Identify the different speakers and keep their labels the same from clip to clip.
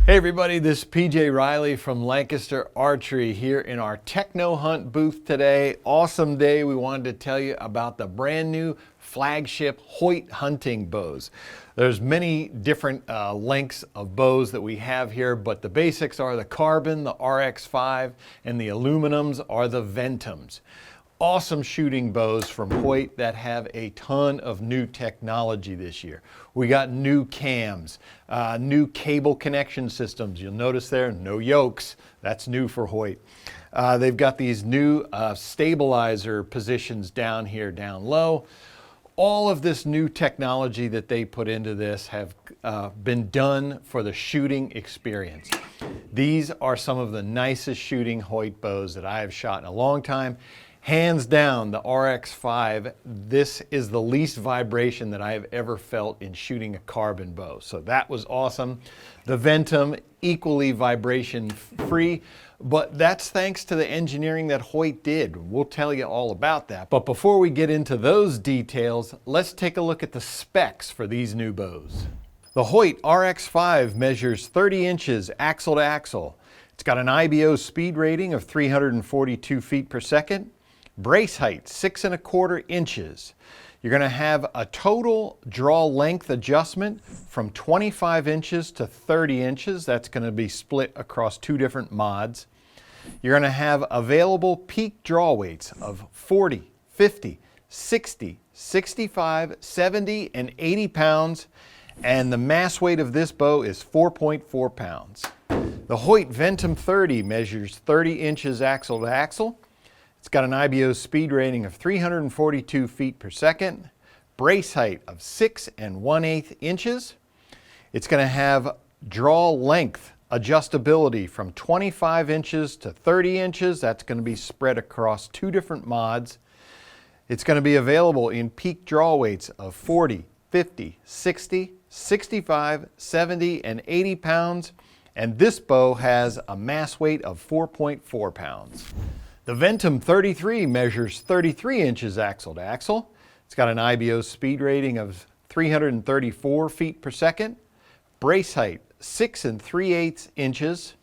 Speaker 1: Hey everybody, this is PJ Riley from Lancaster Archery here in our Techno Hunt booth today. Awesome day. We wanted to tell you about the brand new flagship Hoyt hunting bows. There's many different lengths of bows that we have here, but the basics are the carbon, the RX-5, and the aluminums are the Ventums. Awesome shooting bows from Hoyt that have a ton of new technology this year. We got new cams, new cable connection systems. You'll notice there, no yokes. That's new for Hoyt. They've got these new stabilizer positions down here, down low. All of this new technology that they put into this have been done for the shooting experience. These are some of the nicest shooting Hoyt bows that I have shot in a long time. Hands down, the RX-5, this is the least vibration that I have ever felt in shooting a carbon bow. So that was awesome. The Ventum, equally vibration free, but that's thanks to the engineering that Hoyt did. We'll tell you all about that. But before we get into those details, let's take a look at the specs for these new bows. The Hoyt RX-5 measures 30 inches axle to axle. It's got an IBO speed rating of 342 feet per second. Brace height, 6¼ inches. You're going to have a total draw length adjustment from 25 inches to 30 inches. That's going to be split across two different mods. You're going to have available peak draw weights of 40, 50, 60, 65, 70, and 80 pounds. And the mass weight of this bow is 4.4 pounds. The Hoyt Ventum 30 measures 30 inches axle to axle. It's got an IBO speed rating of 342 feet per second, brace height of 6⅛ inches. It's going to have draw length adjustability from 25 inches to 30 inches. That's going to be spread across two different mods. It's going to be available in peak draw weights of 40, 50, 60, 65, 70, and 80 pounds. And this bow has a mass weight of 4.4 pounds. The Ventum 33 measures 33 inches axle to axle. It's got an IBO speed rating of 334 feet per second. Brace height, 6⅜ inches.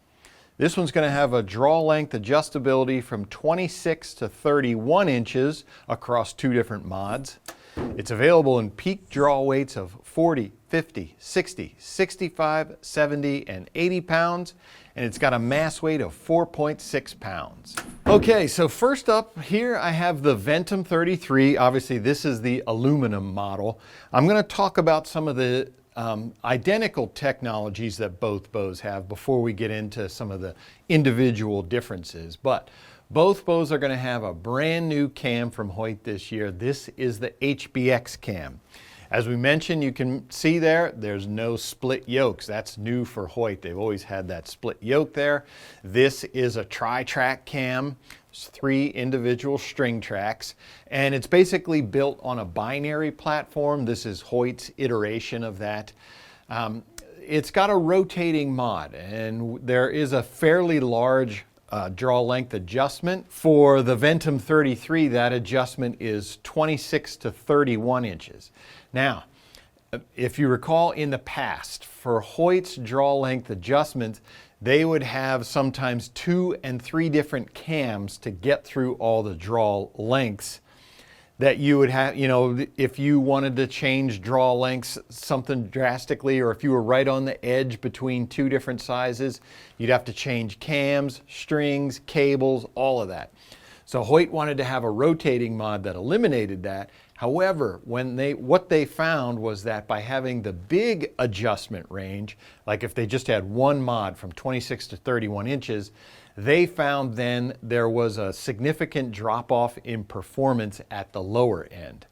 Speaker 1: This one's going to have a draw length adjustability from 26 to 31 inches across two different mods. It's available in peak draw weights of 40, 50, 60, 65, 70, and 80 pounds. And it's got a mass weight of 4.6 pounds. Okay, so first up here I have the Ventum 33. Obviously this is the aluminum model. I'm going to talk about some of the identical technologies that both bows have before we get into some of the individual differences. But both bows are going to have a brand new cam from Hoyt this year. This is the HBX cam. As we mentioned, you can see there's no split yokes. That's new for Hoyt. They've always had that split yoke there. This is a tri-track cam. There's 3 individual string tracks, and it's basically built on a binary platform. This is Hoyt's iteration of that. It's got a rotating mod, and there is a fairly large draw length adjustment. For the Ventum 33, that adjustment is 26 to 31 inches. Now, if you recall in the past, for Hoyt's draw length adjustments, they would have sometimes 2 and 3 different cams to get through all the draw lengths that you would have. You know, if you wanted to change draw lengths something drastically, or if you were right on the edge between 2 different sizes, you'd have to change cams, strings, cables, all of that. So Hoyt wanted to have a rotating mod that eliminated that. However, what they found was that by having the big adjustment range, like if they just had one mod from 26 to 31 inches, they found then there was a significant drop-off in performance at the lower end.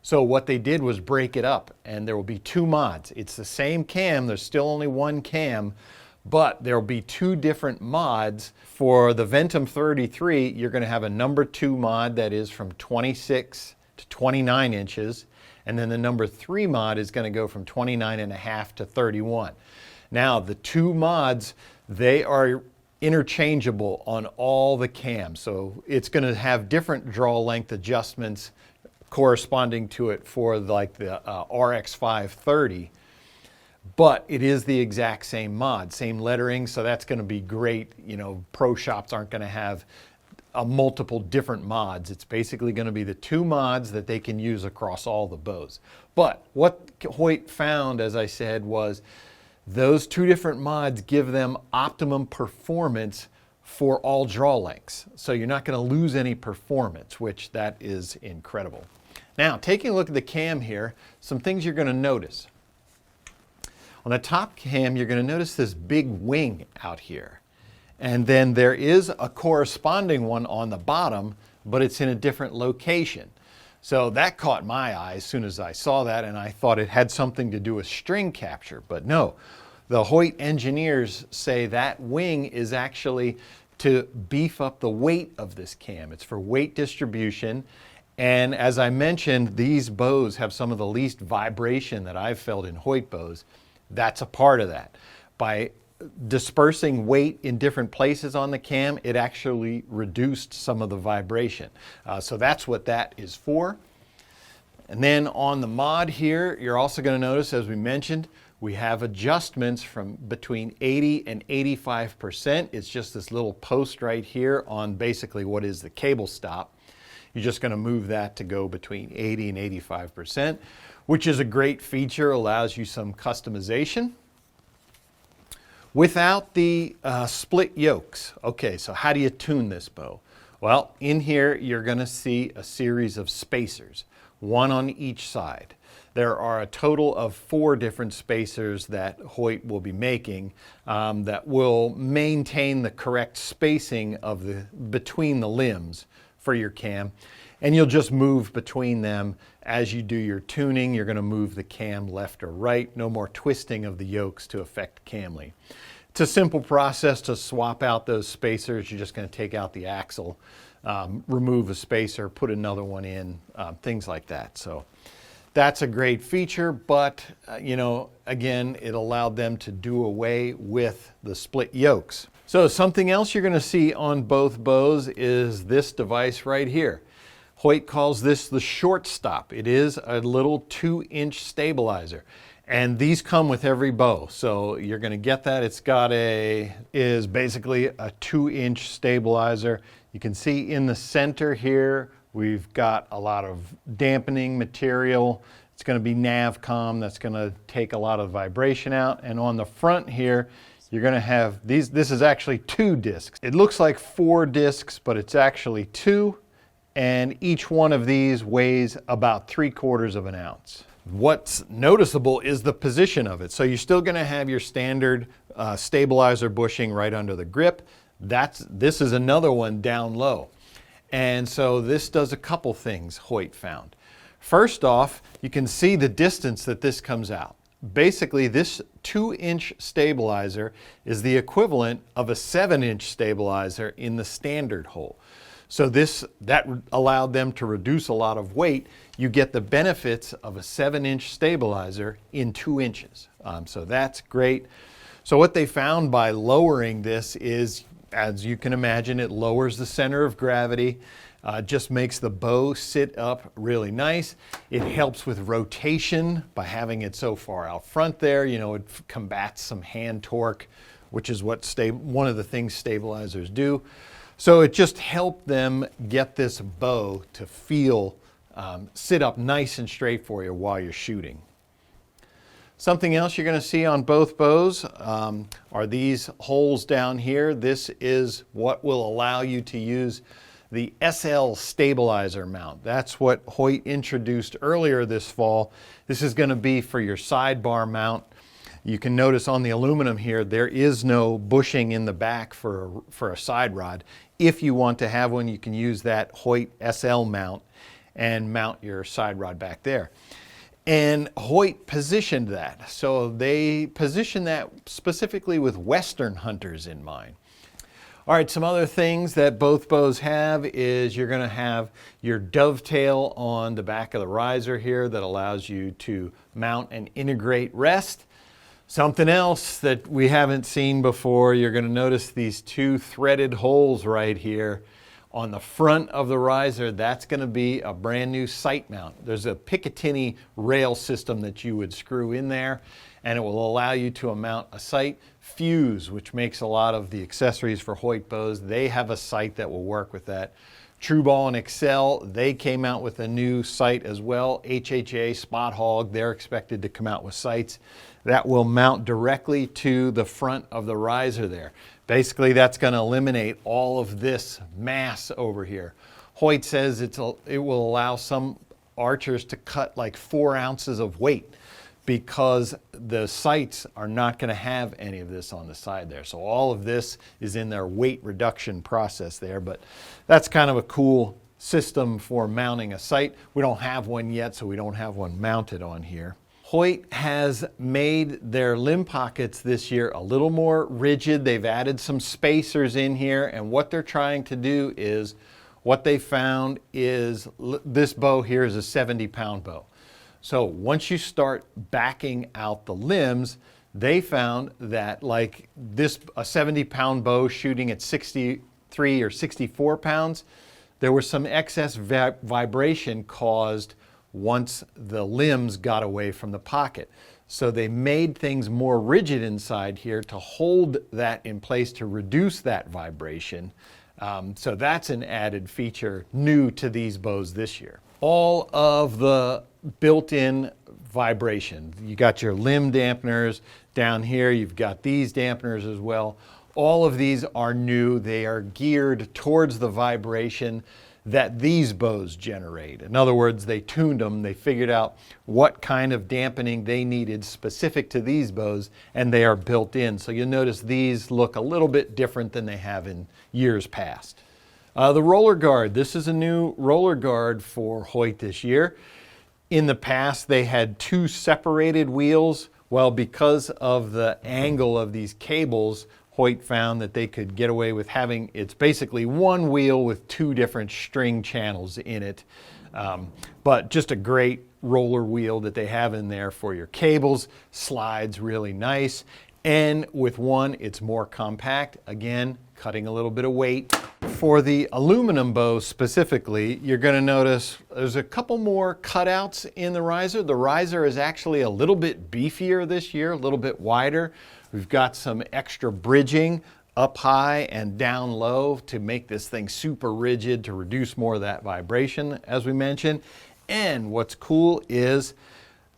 Speaker 1: So what they did was break it up, and there will be 2 mods. It's the same cam, there's still only one cam, but there will be 2 different mods. For the Ventum 33, you're going to have a number 2 mod that is from 26 to 29 inches, and then the number 3 mod is going to go from 29.5 to 31. Now, the 2 mods, they are interchangeable on all the cams, so it's going to have different draw length adjustments corresponding to it for like the RX-5 30. but it is the exact same mod, same lettering, so that's going to be great. You know, pro shops aren't going to have multiple different mods. It's basically going to be the two mods that they can use across all the bows. But what Hoyt found, as I said, was those two different mods give them optimum performance for all draw lengths. So you're not going to lose any performance, which that is incredible. Now, taking a look at the cam here, some things you're going to notice. On the top cam, you're going to notice this big wing out here. And then there is a corresponding one on the bottom, but it's in a different location. So that caught my eye as soon as I saw that, and I thought it had something to do with string capture, but no. The Hoyt engineers say that wing is actually to beef up the weight of this cam. It's for weight distribution. And as I mentioned, these bows have some of the least vibration that I've felt in Hoyt bows. That's a part of that. By dispersing weight in different places on the cam, it actually reduced some of the vibration. So that's what that is for. And then on the mod here, you're also going to notice, as we mentioned, we have adjustments from between 80 and 85%. It's just this little post right here on basically what is the cable stop. You're just going to move that to go between 80 and 85%, which is a great feature, allows you some customization. Without the split yokes. Okay, so how do you tune this bow? Well, in here you're going to see a series of spacers, one on each side. There are a total of 4 different spacers that Hoyt will be making that will maintain the correct spacing of between the limbs for your cam. And you'll just move between them as you do your tuning. You're going to move the cam left or right. No more twisting of the yokes to affect cam length. It's a simple process to swap out those spacers. You're just going to take out the axle, remove a spacer, put another one in, things like that. So that's a great feature, but you know, again, it allowed them to do away with the split yokes. So something else you're going to see on both bows is this device right here. Hoyt calls this the short stop. It is a little 2-inch stabilizer. And these come with every bow. So you're going to get that. It's got is basically a 2-inch stabilizer. You can see in the center here, we've got a lot of dampening material. It's going to be Navcom. That's going to take a lot of vibration out. And on the front here, you're going to have these. This is actually 2 discs. It looks like 4 discs, but it's actually 2. And each one of these weighs about 3/4 of an ounce. What's noticeable is the position of it. So you're still going to have your standard stabilizer bushing right under the grip. This is another one down low. And so this does a couple things, Hoyt found. First off, you can see the distance that this comes out. Basically, this 2-inch stabilizer is the equivalent of a 7-inch stabilizer in the standard hole. So that allowed them to reduce a lot of weight. You get the benefits of a 7-inch stabilizer in 2 inches. So that's great. So what they found by lowering this is, as you can imagine, it lowers the center of gravity, just makes the bow sit up really nice. It helps with rotation by having it so far out front there. You know, it combats some hand torque, which is what one of the things stabilizers do. So it just helped them get this bow to feel, sit up nice and straight for you while you're shooting. Something else you're going to see on both bows are these holes down here. This is what will allow you to use the SL stabilizer mount. That's what Hoyt introduced earlier this fall. This is going to be for your sidebar mount. You can notice on the aluminum here, there is no bushing in the back for a side rod. If you want to have one, you can use that Hoyt SL mount and mount your side rod back there. And Hoyt positioned that. So they positioned that specifically with Western hunters in mind. All right, some other things that both bows have is you're going to have your dovetail on the back of the riser here that allows you to mount and integrate rest. Something else that we haven't seen before, you're going to notice these 2 threaded holes right here On the front of the riser, that's going to be a brand new sight mount. There's a Picatinny rail system that you would screw in there, and it will allow you to mount a sight. Fuse, which makes a lot of the accessories for Hoyt bows, they have a sight that will work with that. Trueball and Excel, they came out with a new sight as well. HHA, Spot Hog, they're expected to come out with sights that will mount directly to the front of the riser there. Basically, that's going to eliminate all of this mass over here. Hoyt says it will allow some archers to cut like 4 ounces of weight, because the sights are not going to have any of this on the side there. So all of this is in their weight reduction process there, but that's kind of a cool system for mounting a sight. We don't have one yet, so we don't have one mounted on here. Hoyt has made their limb pockets this year a little more rigid. They've added some spacers in here, and what they're trying to do is, what they found is this bow here is a 70-pound bow. So once you start backing out the limbs, they found that like this, a 70-pound bow shooting at 63 or 64 pounds, there was some excess vibration caused once the limbs got away from the pocket. So they made things more rigid inside here to hold that in place to reduce that vibration. So that's an added feature new to these bows this year. All of the built-in vibration. You got your limb dampeners down here. You've got these dampeners as well. All of these are new. They are geared towards the vibration that these bows generate. In other words, they tuned them. They figured out what kind of dampening they needed specific to these bows, and they are built in. So you'll notice these look a little bit different than they have in years past. The roller guard. This is a new roller guard for Hoyt this year. In the past, they had 2 separated wheels. Well, because of the angle of these cables, Hoyt found that they could get away with having, it's basically 1 wheel with 2 different string channels in it. But just a great roller wheel that they have in there for your cables. Slides really nice. And with one, it's more compact. Again, cutting a little bit of weight. For the aluminum bow specifically, you're going to notice there's a couple more cutouts in the riser. The riser is actually a little bit beefier this year, a little bit wider. We've got some extra bridging up high and down low to make this thing super rigid to reduce more of that vibration, as we mentioned. And what's cool is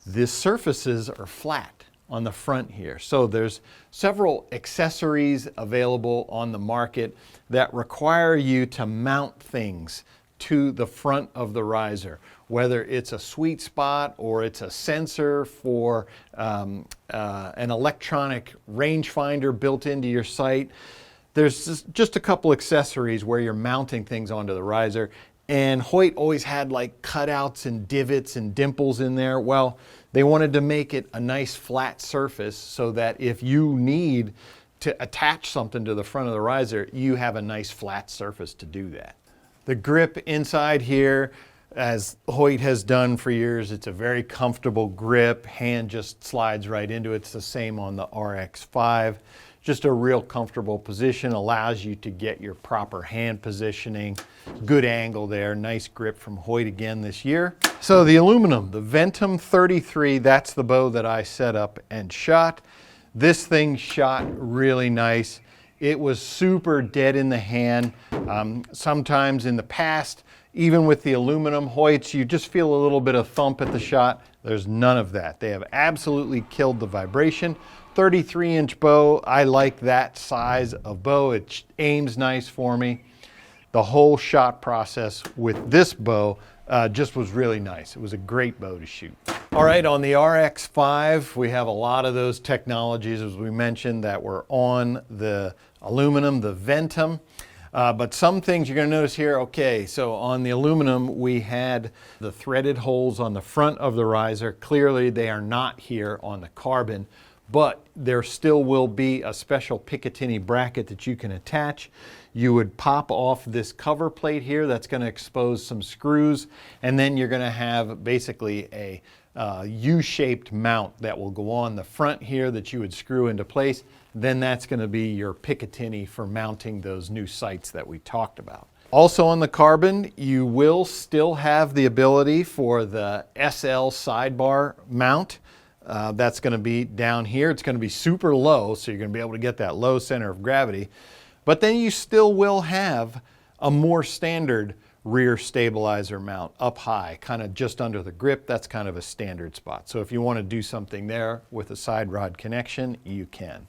Speaker 1: the surfaces are flat on the front here. So there's several accessories available on the market that require you to mount things to the front of the riser, whether it's a sweet spot or it's a sensor for an electronic rangefinder built into your sight. There's just a couple accessories where you're mounting things onto the riser. And Hoyt always had like cutouts and divots and dimples in there. Well, they wanted to make it a nice flat surface so that if you need to attach something to the front of the riser, you have a nice flat surface to do that. The grip inside here, as Hoyt has done for years, it's a very comfortable grip. Hand just slides right into it. It's the same on the RX-5. Just a real comfortable position, allows you to get your proper hand positioning. Good angle there, nice grip from Hoyt again this year. So the aluminum, the Ventum 33, that's the bow that I set up and shot. This thing shot really nice. It was super dead in the hand. Sometimes in the past, even with the aluminum Hoyts, you just feel a little bit of thump at the shot. There's none of that. They have absolutely killed the vibration. 33-inch bow, I like that size of bow. It aims nice for me. The whole shot process with this bow just was really nice. It was a great bow to shoot. All right, on the RX-5, we have a lot of those technologies, as we mentioned, that were on the aluminum, the Ventum. But some things you're going to notice here, okay, so on the aluminum, we had the threaded holes on the front of the riser. Clearly, they are not here on the carbon, but there still will be a special Picatinny bracket that you can attach. You would pop off this cover plate here that's going to expose some screws, and then you're going to have basically a U-shaped mount that will go on the front here that you would screw into place. Then that's going to be your Picatinny for mounting those new sights that we talked about. Also on the carbon, you will still have the ability for the SL sidebar mount. That's going to be down here. It's going to be super low, so you're going to be able to get that low center of gravity. But then you still will have a more standard rear stabilizer mount up high, kind of just under the grip. That's kind of a standard spot. So if you want to do something there with a side rod connection, you can.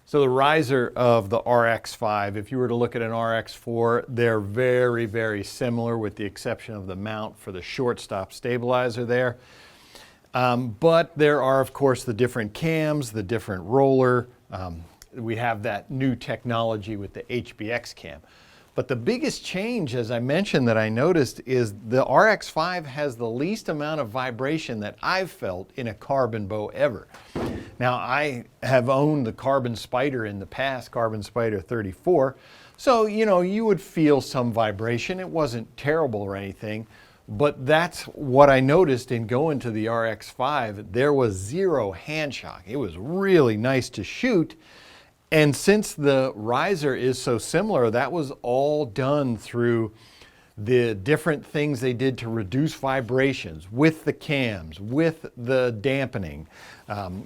Speaker 1: So the riser of the RX-5, if you were to look at an RX-4, they're very, very similar with the exception of the mount for the shortstop stabilizer there. But there are, of course, the different cams, the different roller. We have that new technology with the HBX cam. But the biggest change, as I mentioned, that I noticed is the RX-5 has the least amount of vibration that I've felt in a carbon bow ever. Now, I have owned the Carbon Spider in the past, Carbon Spider 34, so, you know, you would feel some vibration. It wasn't terrible or anything, but that's what I noticed in going to the RX-5. There was zero hand shock. It was really nice to shoot, and since the riser is so similar, that was all done through the different things they did to reduce vibrations with the cams, with the dampening,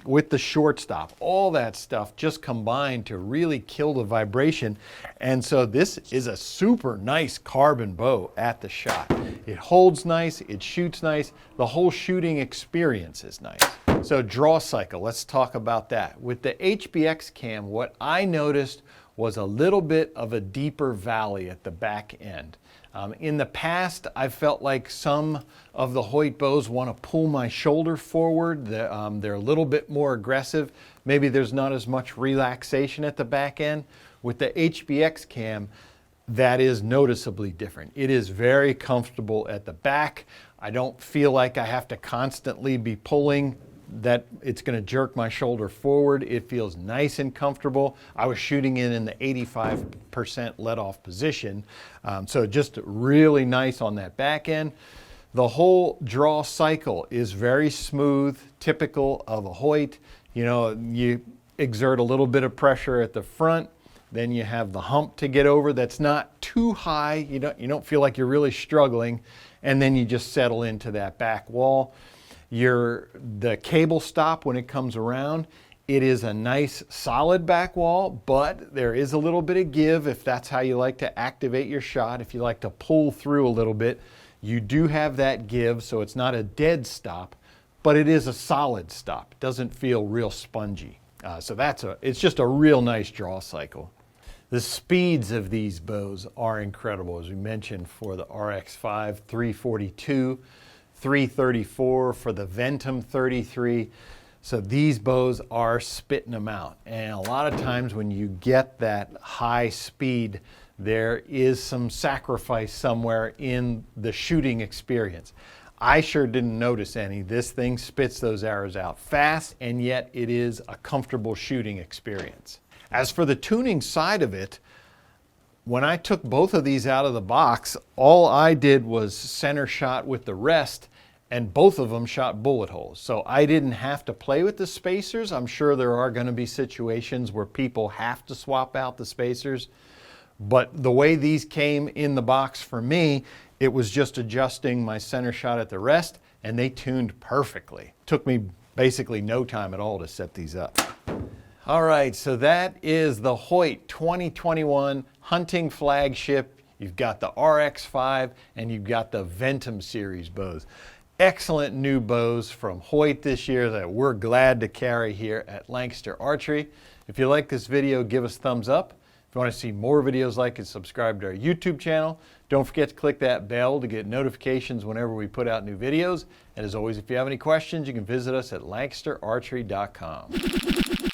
Speaker 1: with the shortstop, all that stuff just combined to really kill the vibration. And so this is a super nice carbon bow at the shot. It holds nice, it shoots nice, the whole shooting experience is nice. So draw cycle, let's talk about that. With the HBX cam, what I noticed was a little bit of a deeper valley at the back end. In the past, I felt like some of the Hoyt bows want to pull my shoulder forward. They're a little bit more aggressive. Maybe there's not as much relaxation at the back end. With the HBX cam, that is noticeably different. It is very comfortable at the back. I don't feel like I have to constantly be pulling, that it's going to jerk my shoulder forward. It feels nice and comfortable. I was shooting it in the 85% let off position. So just really nice on that back end. The whole draw cycle is very smooth, typical of a Hoyt. You know, you exert a little bit of pressure at the front, then you have the hump to get over that's not too high. You don't feel like you're really struggling, and then you just settle into that back wall. The cable stop, when it comes around, it is a nice solid back wall, but there is a little bit of give if that's how you like to activate your shot. If you like to pull through a little bit, you do have that give, so it's not a dead stop, but it is a solid stop. It doesn't feel real spongy. So it's just a real nice draw cycle. The speeds of these bows are incredible, as we mentioned, for the RX-5, 342. 334 for the Ventum 33. So these bows are spitting them out. And a lot of times when you get that high speed, there is some sacrifice somewhere in the shooting experience. I sure didn't notice any. This thing spits those arrows out fast, and yet it is a comfortable shooting experience. As for the tuning side of it, when I took both of these out of the box, all I did was center shot with the rest, and both of them shot bullet holes. So I didn't have to play with the spacers. I'm sure there are going to be situations where people have to swap out the spacers. But the way these came in the box for me, it was just adjusting my center shot at the rest, and they tuned perfectly. Took me basically no time at all to set these up. All right, so that is the Hoyt 2021 hunting flagship. You've got the RX-5 and you've got the Ventum series bows. Excellent new bows from Hoyt this year that we're glad to carry here at Lancaster Archery. If you like this video, give us a thumbs up. If you want to see more videos like it, subscribe to our YouTube channel. Don't forget to click that bell to get notifications whenever we put out new videos. And as always, if you have any questions, you can visit us at lancasterarchery.com.